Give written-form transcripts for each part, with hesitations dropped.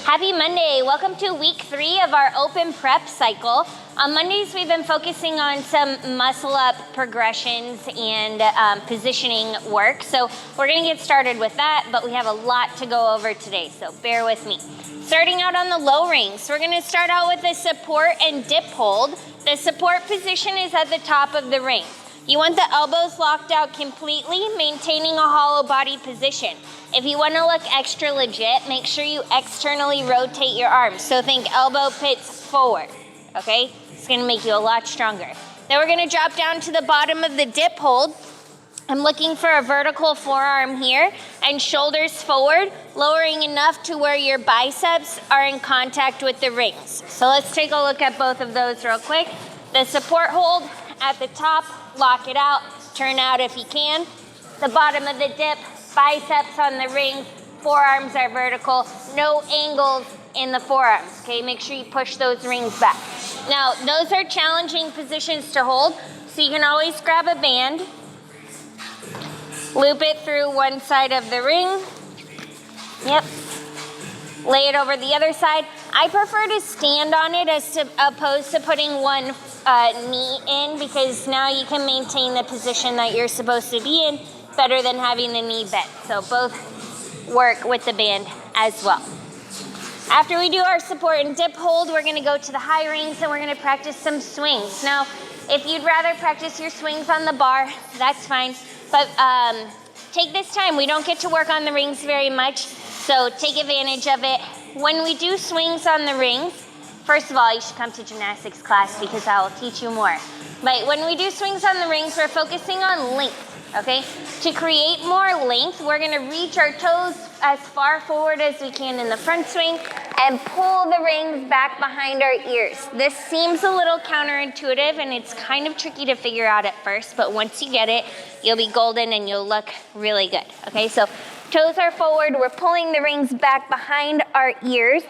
Happy Monday. Welcome to week 3 of our open prep cycle. On Mondays, we've been focusing on some muscle up progressions and positioning work. So we're gonna get started with that, but we have a lot to go over today, so bear with me. Starting out on the low rings, we're gonna start out with the support and dip hold. The support position is at the top of the ring. You want the elbows locked out completely, maintaining a hollow body position. If you want to look extra legit, make sure you externally rotate your arms. So think elbow pits forward, okay? It's gonna make you a lot stronger. Then we're gonna drop down to the bottom of the dip hold. I'm looking for a vertical forearm here and shoulders forward, lowering enough to where your biceps are in contact with the rings. So let's take a look at both of those real quick. The support hold at the top, lock it out, turn out if you can. The bottom of the dip, biceps on the ring, forearms are vertical, no angles in the forearms, okay? Make sure you push those rings back. Now, those are challenging positions to hold, so you can always grab a band, loop it through one side of the ring, yep, lay it over the other side. I prefer to stand on it as opposed to putting one knee in, because now you can maintain the position that you're supposed to be in better than having the knee bent. So both work with the band as well. After we do our support and dip hold, we're gonna go to the high rings and we're gonna practice some swings. Now, if you'd rather practice your swings on the bar, that's fine, but take this time. We don't get to work on the rings very much, so take advantage of it. When we do swings on the rings, first of all, you should come to gymnastics class because I will teach you more. But when we do swings on the rings, we're focusing on length, okay? To create more length, we're gonna reach our toes as far forward as we can in the front swing and pull the rings back behind our ears. This seems a little counterintuitive and it's kind of tricky to figure out at first, but once you get it, you'll be golden and you'll look really good, okay? So toes are forward, we're pulling the rings back behind our ears.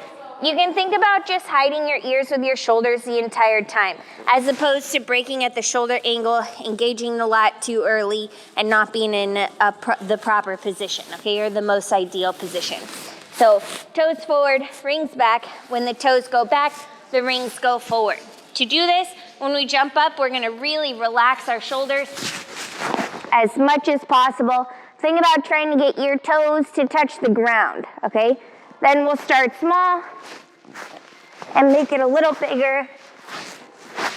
You can think about just hiding your ears with your shoulders the entire time, as opposed to breaking at the shoulder angle, engaging the lat too early, and not being in the proper position, okay, or the most ideal position. So toes forward, rings back. When the toes go back, the rings go forward. To do this, when we jump up, we're gonna really relax our shoulders as much as possible. Think about trying to get your toes to touch the ground, okay? Then we'll start small and make it a little bigger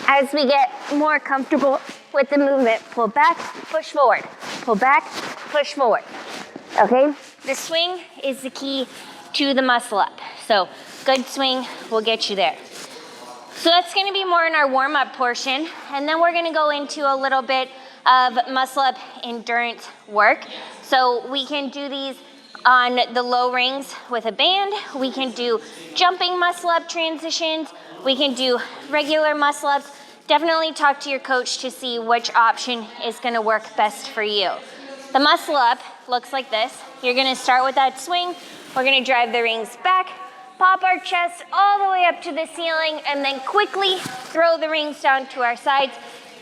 as we get more comfortable with the movement. Pull back, push forward. Pull back, push forward. Okay? The swing is the key to the muscle up. So good swing will get you there. So that's gonna be more in our warm-up portion. And then we're gonna go into a little bit of muscle up endurance work. So we can do these on the low rings with a band. We can do jumping muscle up transitions. We can do regular muscle ups. Definitely talk to your coach to see which option is gonna work best for you. The muscle up looks like this. You're gonna start with that swing. We're gonna drive the rings back, pop our chest all the way up to the ceiling, and then quickly throw the rings down to our sides,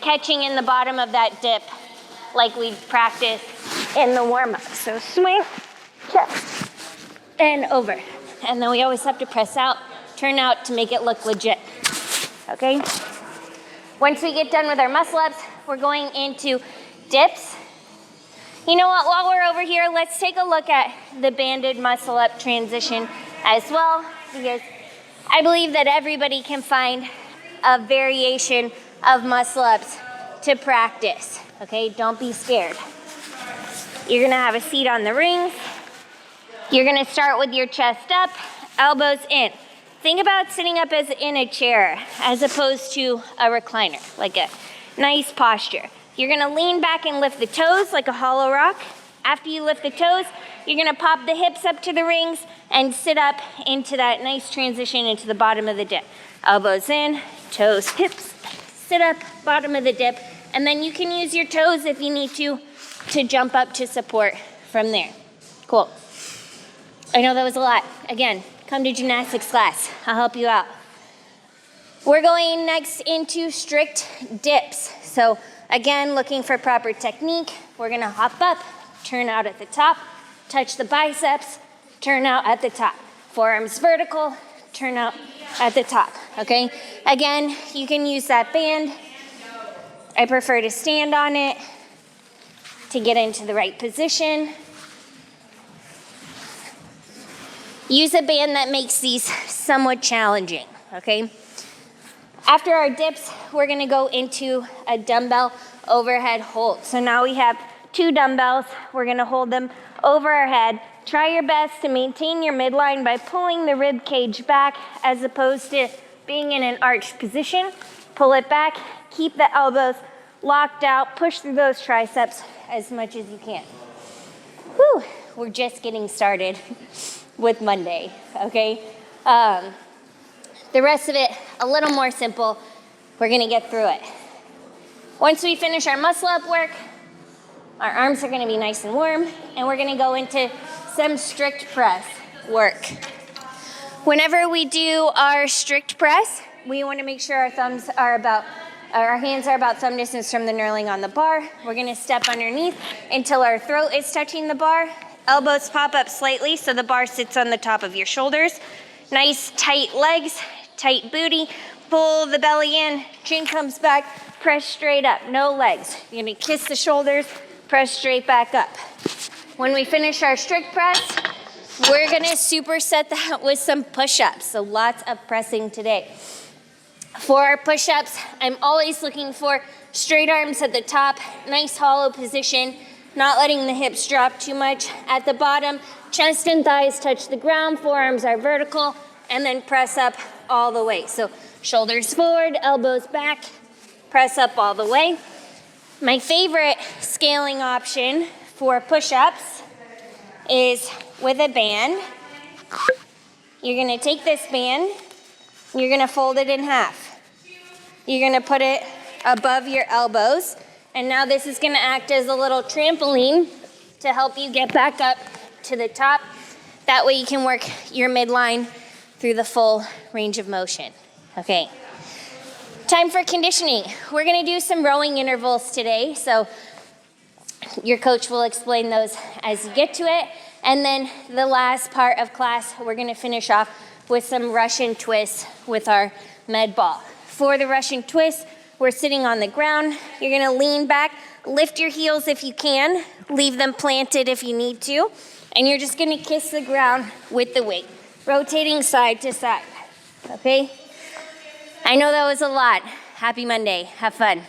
catching in the bottom of that dip like we practiced in the warm-up. So swing, chest, and over. And then we always have to press out, turn out to make it look legit, okay? Once we get done with our muscle ups, we're going into dips. You know what, while we're over here, let's take a look at the banded muscle up transition as well, because I believe that everybody can find a variation of muscle ups to practice, okay? Don't be scared. You're gonna have a seat on the rings. You're gonna start with your chest up, elbows in. Think about sitting up as in a chair as opposed to a recliner, like a nice posture. You're gonna lean back and lift the toes like a hollow rock. After you lift the toes, you're gonna pop the hips up to the rings and sit up into that nice transition into the bottom of the dip. Elbows in, toes, hips, sit up, bottom of the dip, and then you can use your toes if you need to jump up to support from there. Cool. I know that was a lot. Again, come to gymnastics class. I'll help you out. We're going next into strict dips. So again, looking for proper technique. We're gonna hop up, turn out at the top, touch the biceps, turn out at the top. Forearms vertical, turn up at the top, okay? Again, you can use that band. I prefer to stand on it to get into the right position. Use a band that makes these somewhat challenging, okay? After our dips, we're gonna go into a dumbbell overhead hold. So now we have 2 dumbbells. We're gonna hold them over our head. Try your best to maintain your midline by pulling the rib cage back as opposed to being in an arched position. Pull it back, keep the elbows locked out, push through those triceps as much as you can. Whew, we're just getting started with Monday, okay? The rest of it, a little more simple. We're gonna get through it. Once we finish our muscle up work, our arms are gonna be nice and warm, and we're gonna go into some strict press work. Whenever we do our strict press, we wanna make sure our hands are about thumb distance from the knurling on the bar. We're gonna step underneath until our throat is touching the bar. Elbows pop up slightly so the bar sits on the top of your shoulders. Nice tight legs, tight booty. Pull the belly in, chin comes back, press straight up, no legs. You're gonna kiss the shoulders, press straight back up. When we finish our strict press, we're gonna superset that with some push-ups. So lots of pressing today. For our push-ups, I'm always looking for straight arms at the top, nice hollow position, not letting the hips drop too much. At the bottom, chest and thighs touch the ground, forearms are vertical, and then press up all the way. So shoulders forward, elbows back, press up all the way. My favorite scaling option for push-ups is with a band. You're gonna take this band, you're gonna fold it in half. You're gonna put it above your elbows, and now this is gonna act as a little trampoline to help you get back up to the top. That way you can work your midline through the full range of motion. Okay, time for conditioning. We're gonna do some rowing intervals today, so your coach will explain those as you get to it. And then the last part of class, we're gonna finish off with some Russian twists with our med ball. For the Russian twist, we're sitting on the ground. You're gonna lean back, lift your heels if you can, leave them planted if you need to, and you're just gonna kiss the ground with the weight, rotating side to side, okay? I know that was a lot. Happy Monday, have fun.